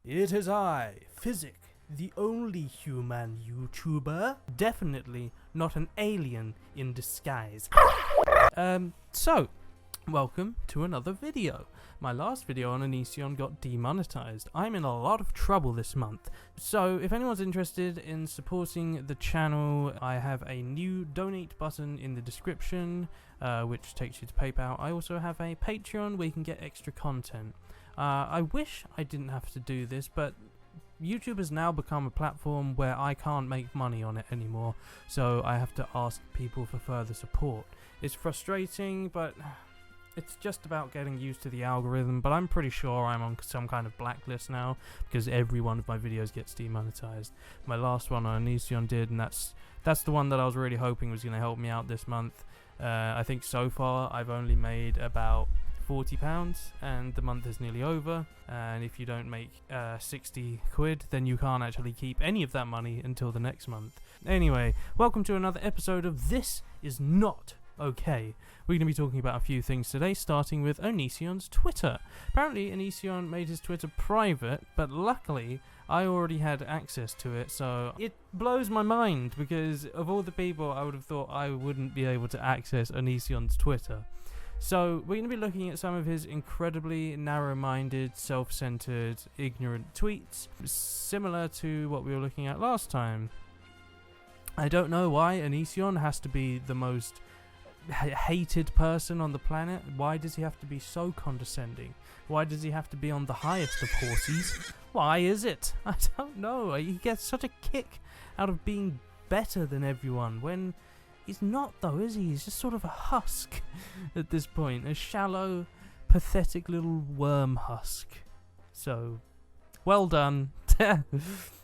It is I, Physic, the only human YouTuber. Definitely not an alien in disguise. Welcome to another video. My last video on ONISION got demonetized. I'm in a lot of trouble this month. So if anyone's interested in supporting the channel, I have a new donate button in the description, which takes you to PayPal. I also have a Patreon where you can get extra content. I wish I didn't have to do this, but YouTube has now become a platform where I can't make money on it anymore, so I have to ask people for further support. It's frustrating, but it's just about getting used to the algorithm, but I'm pretty sure I'm on some kind of blacklist now, because every one of my videos gets demonetized. My last one on ONISION did, and that's the one that I was really hoping was going to help me out this month. I think so far I've only made about £40 and the month is nearly over, and if you don't make 60 quid, then you can't actually keep any of that money until the next month. Anyway, welcome to another episode of This Is Not Okay. We're going to be talking about a few things today, starting with ONISION's Twitter. Apparently ONISION made his Twitter private, but luckily I already had access to it, so it blows my mind, because of all the people I would have thought I wouldn't be able to access ONISION's Twitter. So we're going to be looking at some of his incredibly narrow-minded, self-centered, ignorant tweets, similar to what we were looking at last time. I don't know why ONISION has to be the most hated person on the planet. Why does he have to be so condescending? Why does he have to be on the highest of horses? Why is it? I don't know. He gets such a kick out of being better than everyone when he's not, though, is he? He's just sort of a husk at this point. A shallow, pathetic little worm husk. So, well done.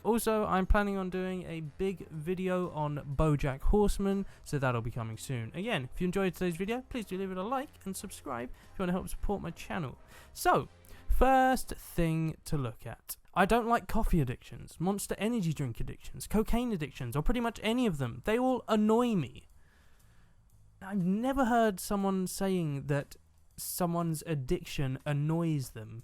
Also, I'm planning on doing a big video on BoJack Horseman, so that'll be coming soon. Again, if you enjoyed today's video, please do leave it a like and subscribe if you want to help support my channel. So, first thing to look at. I don't like coffee addictions, Monster Energy drink addictions, cocaine addictions, or pretty much any of them. They all annoy me. I've never heard someone saying that someone's addiction annoys them.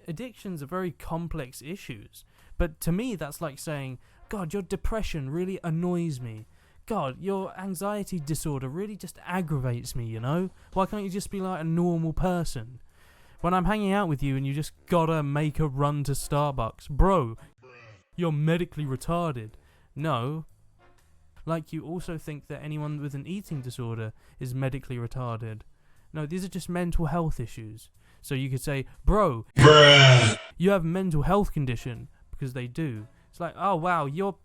Addictions are very complex issues, but to me that's like saying, God, your depression really annoys me. God, your anxiety disorder really just aggravates me, you know? Why can't you just be like a normal person? When I'm hanging out with you and you just gotta make a run to Starbucks, bro, you're medically retarded. No. Like you also think that anyone with an eating disorder is medically retarded. No, these are just mental health issues. So you could say, bro, you have a mental health condition, because they do. It's like, oh wow, you're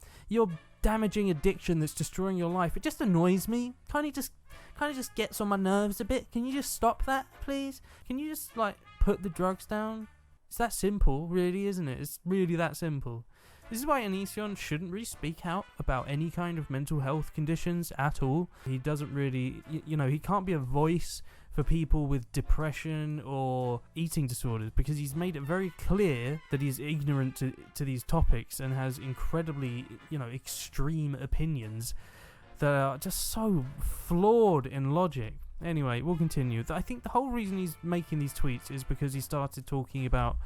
damaging addiction that's destroying your life. It just annoys me. Kind of just gets on my nerves a bit. Can you just stop that, please? Can you just like put the drugs down? It's that simple, really, isn't it? It's really that simple. This is why ONISION shouldn't really speak out about any kind of mental health conditions at all. He doesn't really, he can't be a voice for people with depression or eating disorders, because he's made it very clear that he's ignorant to these topics and has incredibly, extreme opinions that are just so flawed in logic. Anyway, we'll continue. I think the whole reason he's making these tweets is because he started talking about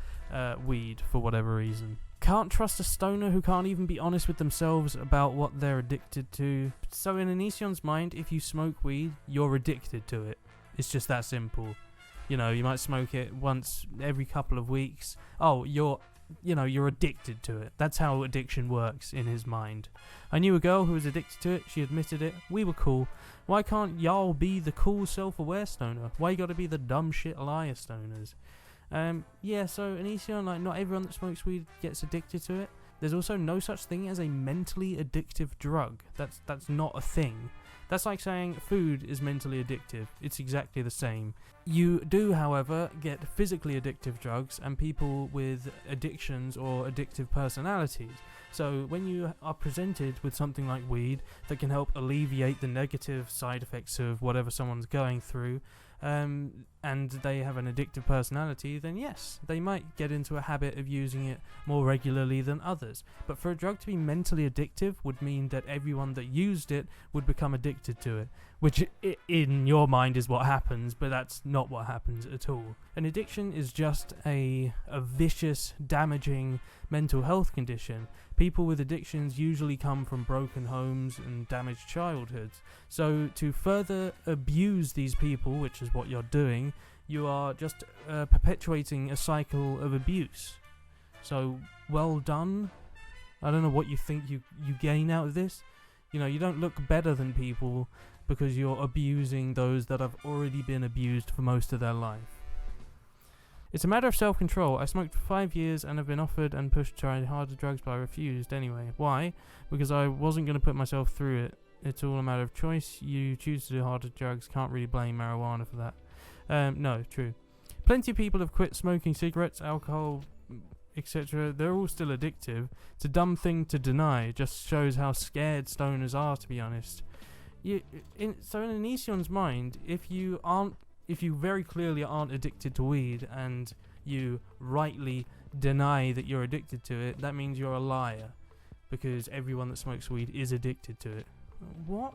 weed for whatever reason. Can't trust a stoner who can't even be honest with themselves about what they're addicted to. So in ONISION's mind, if you smoke weed, you're addicted to it. It's just that simple. You might smoke it once every couple of weeks. Oh, you're addicted to it. That's how addiction works in his mind. I knew a girl who was addicted to it. She admitted it. We were cool. Why can't y'all be the cool, self-aware stoner? Why you gotta be the dumb shit liar stoners? So ONISION, like, not everyone that smokes weed gets addicted to it. There's also no such thing as a mentally addictive drug. That's not a thing. That's like saying food is mentally addictive. It's exactly the same. You do, however, get physically addictive drugs and people with addictions or addictive personalities. So when you are presented with something like weed that can help alleviate the negative side effects of whatever someone's going through, and they have an addictive personality, then yes, they might get into a habit of using it more regularly than others. But for a drug to be mentally addictive would mean that everyone that used it would become addicted to it, which in your mind is what happens, but that's not what happens at all. An addiction is just a vicious, damaging mental health condition. People with addictions usually come from broken homes and damaged childhoods. So to further abuse these people, which is what you're doing, you are just perpetuating a cycle of abuse. So, well done. I don't know what you think you gain out of this. You know, you don't look better than people because you're abusing those that have already been abused for most of their life. It's a matter of self-control. I smoked for 5 years and have been offered and pushed to try harder drugs, but I refused anyway. Why? Because I wasn't going to put myself through it. It's all a matter of choice. You choose to do harder drugs. Can't really blame marijuana for that. No, true. Plenty of people have quit smoking cigarettes, alcohol, etc. They're all still addictive. It's a dumb thing to deny. It just shows how scared stoners are, to be honest. So in ONISION's mind, if you very clearly aren't addicted to weed and you rightly deny that you're addicted to it, that means you're a liar, because everyone that smokes weed is addicted to it. What?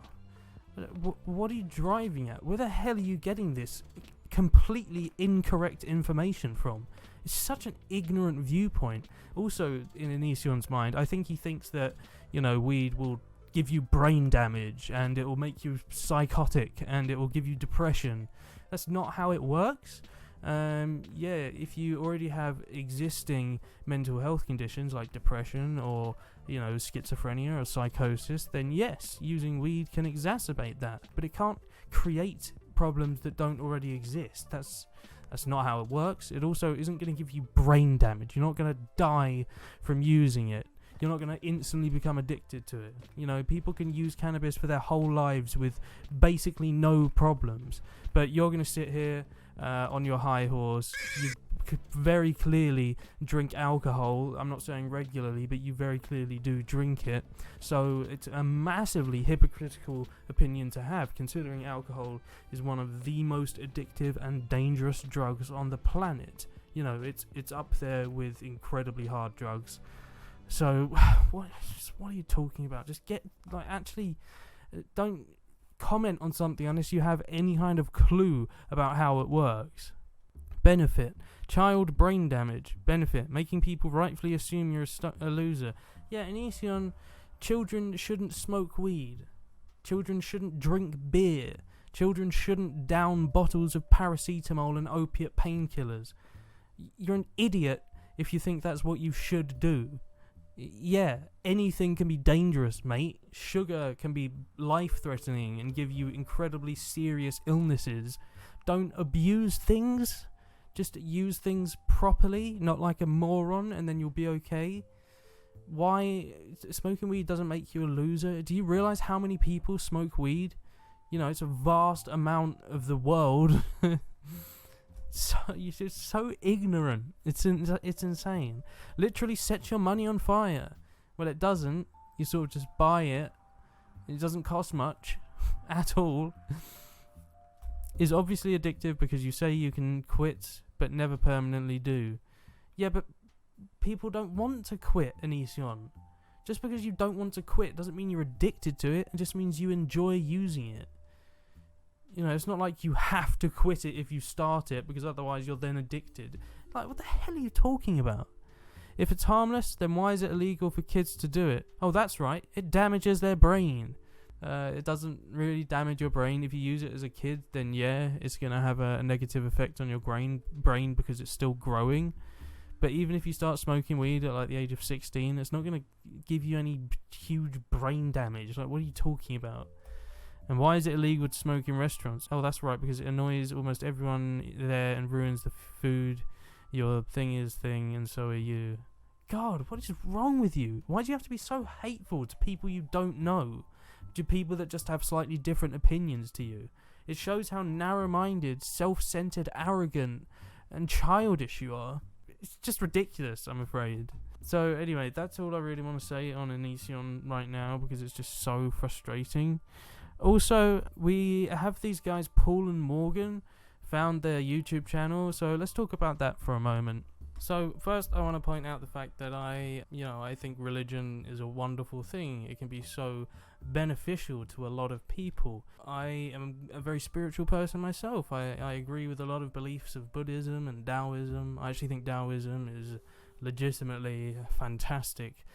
What are you driving at? Where the hell are you getting this completely incorrect information from? It's such an ignorant viewpoint. Also, in ONISION's mind, I think he thinks that, you know, weed will give you brain damage and it will make you psychotic and it will give you depression. That's not how it works. If you already have existing mental health conditions like depression or, you know, schizophrenia or psychosis, then yes, using weed can exacerbate that, but it can't create problems that don't already exist. That's not how it works. It also isn't going to give you brain damage. You're not going to die from using it. You're not going to instantly become addicted to it. You know, people can use cannabis for their whole lives with basically no problems. But you're going to sit here on your high horse. You could very clearly drink alcohol. I'm not saying regularly, but you very clearly do drink it. So it's a massively hypocritical opinion to have, considering alcohol is one of the most addictive and dangerous drugs on the planet. You know, it's up there with incredibly hard drugs. So, what are you talking about? Just don't comment on something unless you have any kind of clue about how it works. Benefit: child brain damage. Benefit: making people rightfully assume you're a loser. Yeah, ONISION, children shouldn't smoke weed. Children shouldn't drink beer. Children shouldn't down bottles of paracetamol and opiate painkillers. You're an idiot if you think that's what you should do. Yeah, anything can be dangerous, mate. Sugar can be life-threatening and give you incredibly serious illnesses. Don't abuse things. Just use things properly, not like a moron, and then you'll be okay. Why? Smoking weed doesn't make you a loser. Do you realize how many people smoke weed? You know, it's a vast amount of the world. So you're just so ignorant. It's insane. Literally set your money on fire. Well, it doesn't. You sort of just buy it. It doesn't cost much at all. Is obviously addictive because you say you can quit but never permanently do. Yeah, but people don't want to quit, ONISION. Just because you don't want to quit doesn't mean you're addicted to it. It just means you enjoy using it. You know, it's not like you have to quit it if you start it, because otherwise you're then addicted. Like, what the hell are you talking about? If it's harmless, then why is it illegal for kids to do it? Oh, that's right. It damages their brain. It doesn't really damage your brain. If you use it as a kid, then yeah, it's going to have a negative effect on your brain because it's still growing. But even if you start smoking weed at like the age of 16, it's not going to give you any huge brain damage. Like, what are you talking about? And why is it illegal to smoke in restaurants? Oh, that's right, because it annoys almost everyone there and ruins the food. Your thing is thing, and so are you. God, what is wrong with you? Why do you have to be so hateful to people you don't know? To people that just have slightly different opinions to you? It shows how narrow-minded, self-centered, arrogant, and childish you are. It's just ridiculous, I'm afraid. So anyway, that's all I really want to say on ONISION right now, because it's just so frustrating. Also, we have these guys, Paul and Morgan, found their YouTube channel, so let's talk about that for a moment. So first I want to point out the fact that I think religion is a wonderful thing. It can be so beneficial to a lot of people. I am a very spiritual person myself. I agree with a lot of beliefs of Buddhism and Taoism. I actually think Taoism is legitimately a fantastic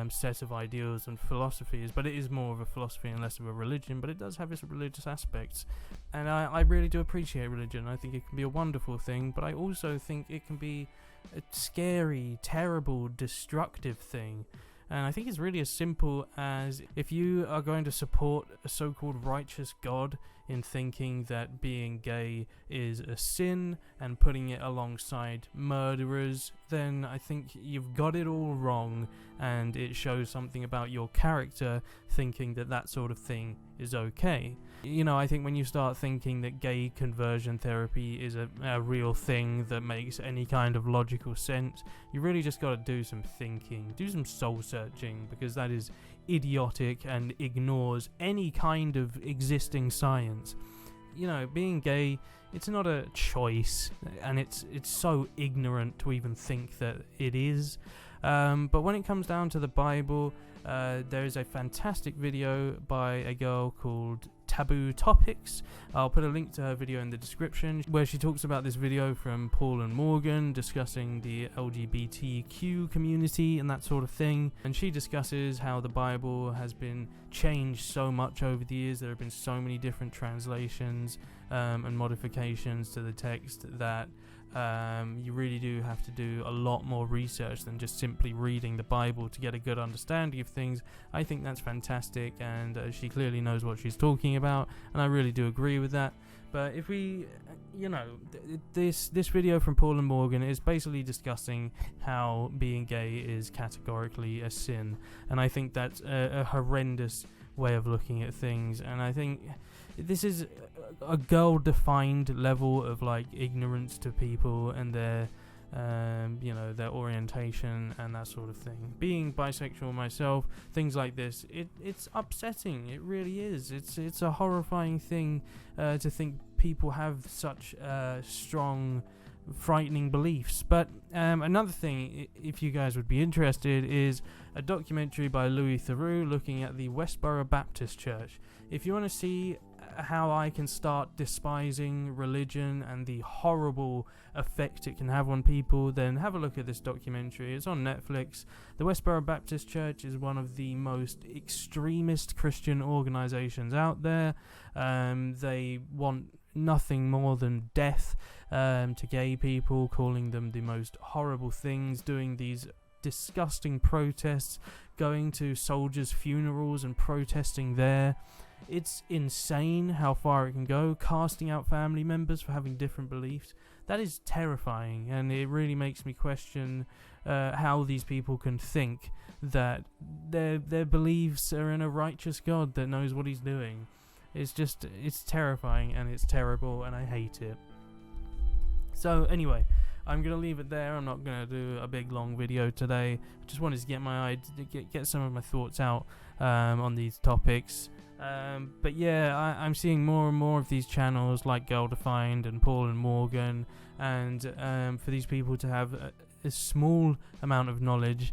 set of ideals and philosophies, but it is more of a philosophy and less of a religion, but it does have its religious aspects, and I really do appreciate religion. I think it can be a wonderful thing, but I also think it can be a scary, terrible, destructive thing. And I think it's really as simple as, if you are going to support a so-called righteous God in thinking that being gay is a sin and putting it alongside murderers, then I think you've got it all wrong, and it shows something about your character thinking that that sort of thing is okay. I think when you start thinking that gay conversion therapy is a real thing that makes any kind of logical sense, you really just got to do some thinking, do some soul searching, because that is idiotic and ignores any kind of existing science. Being gay, it's not a choice, and it's so ignorant to even think that it is. But when it comes down to the Bible, there is a fantastic video by a girl called Taboo Topics. I'll put a link to her video in the description, where she talks about this video from Paul and Morgan discussing the LGBTQ community and that sort of thing. And she discusses how the Bible has been changed so much over the years. There have been so many different translations and modifications to the text that you really do have to do a lot more research than just simply reading the Bible to get a good understanding of things. I think that's fantastic, and she clearly knows what she's talking about, and I really do agree with that. But if we, this video from Paul and Morgan is basically discussing how being gay is categorically a sin, and I think that's a horrendous way of looking at things, and I think this is a girl-defined level of ignorance to people and their their orientation and that sort of thing. Being bisexual myself, things like this, it's upsetting. It really is. It's a horrifying thing to think people have such strong, frightening beliefs. But another thing, if you guys would be interested, is a documentary by Louis Theroux looking at the Westboro Baptist Church. If you want to see how I can start despising religion and the horrible effect it can have on people, then have a look at this documentary. It's on Netflix. The Westboro Baptist Church is one of the most extremist Christian organizations out there. They want nothing more than death to gay people, calling them the most horrible things, doing these disgusting protests, going to soldiers' funerals and protesting there. It's insane how far it can go, casting out family members for having different beliefs. That is terrifying, and it really makes me question how these people can think that their beliefs are in a righteous God that knows what he's doing. It's terrifying, and it's terrible, and I hate it. So anyway, I'm going to leave it there. I'm not going to do a big long video today. I just wanted to get some of my thoughts out on these topics. But yeah, I'm seeing more and more of these channels like Girldefined and Paul and Morgan, and for these people to have a small amount of knowledge,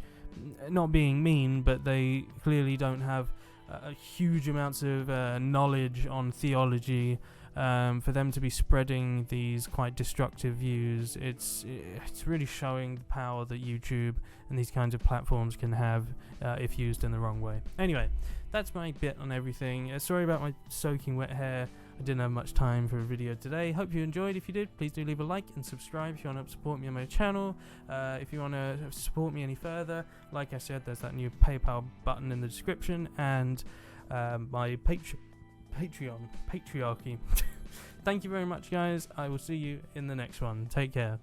not being mean, but they clearly don't have huge amounts of knowledge on theology. For them to be spreading these quite destructive views, it's really showing the power that YouTube and these kinds of platforms can have if used in the wrong way. Anyway, that's my bit on everything. Sorry about my soaking wet hair. I didn't have much time for a video today. Hope you enjoyed. If you did, please do leave a like and subscribe if you want to help support me on my channel. If you want to support me any further, like I said, there's that new PayPal button in the description, and my patriarchy. Thank you very much, guys. I will see you in the next one. Take care.